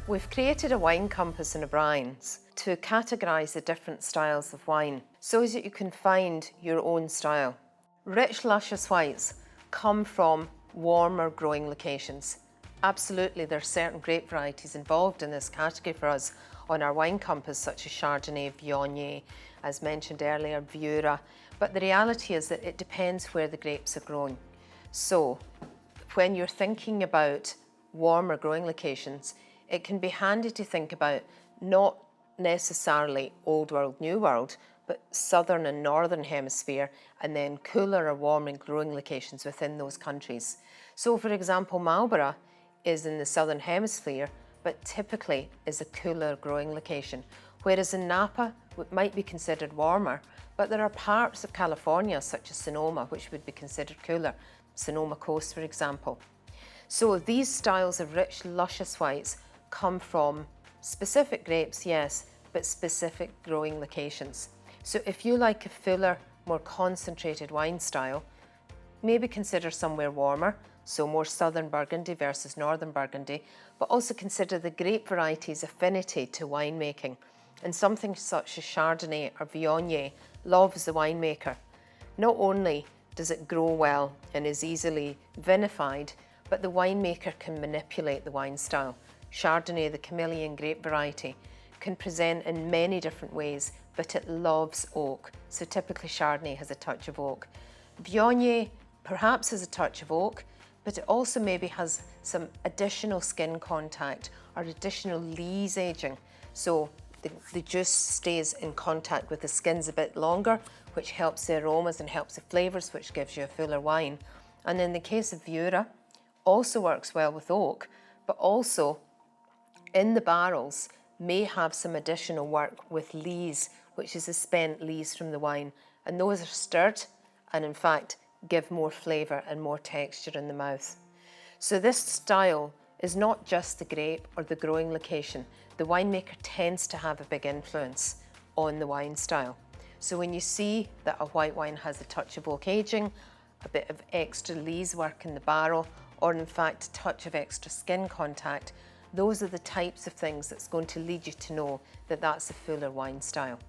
We've created a wine compass and a brines to categorise the different styles of wine so that you can find your own style. Rich luscious whites come from warmer growing locations. Absolutely, there are certain grape varieties involved in this category for us on our wine compass, such as Chardonnay, Viognier, as mentioned earlier, Viura, but the reality is that it depends where the grapes are grown. So when you're thinking about warmer growing locations, it can be handy to think about not necessarily old world, new world, but southern and northern hemisphere, and then cooler or warmer growing locations within those countries. So for example, Marlborough is in the southern hemisphere, but typically is a cooler growing location. Whereas in Napa, it might be considered warmer, but there are parts of California, such as Sonoma, which would be considered cooler. Sonoma Coast, for example. So these styles of rich, luscious whites come from specific grapes, yes, but specific growing locations. So if you like a fuller, more concentrated wine style, maybe consider somewhere warmer, so more southern Burgundy versus northern Burgundy, but also consider the grape variety's affinity to winemaking. And something such as Chardonnay or Viognier loves the winemaker. Not only does it grow well and is easily vinified, but the winemaker can manipulate the wine style. Chardonnay, the chameleon grape variety, can present in many different ways, but it loves oak. So typically Chardonnay has a touch of oak. Viognier perhaps has a touch of oak, but it also maybe has some additional skin contact or additional lees aging. So the juice stays in contact with the skins a bit longer, which helps the aromas and helps the flavours, which gives you a fuller wine. And in the case of Viura, also works well with oak, but also in the barrels may have some additional work with lees, which is the spent lees from the wine. And those are stirred and in fact give more flavour and more texture in the mouth. So this style is not just the grape or the growing location. The winemaker tends to have a big influence on the wine style. So when you see that a white wine has a touch of oak aging, a bit of extra lees work in the barrel, or in fact a touch of extra skin contact, those are the types of things that's going to lead you to know that that's a fuller wine style.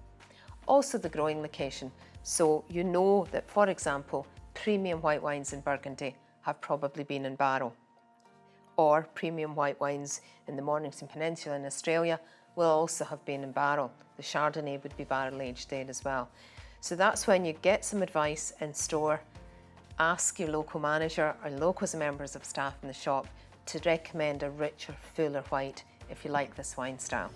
Also the growing location. So you know that, for example, premium white wines in Burgundy have probably been in barrel. Or premium white wines in the Mornington Peninsula in Australia will also have been in barrel. The Chardonnay would be barrel aged there as well. So that's when you get some advice in store. Ask your local manager or locals and members of staff in the shop to recommend a richer, fuller white if you like this wine style.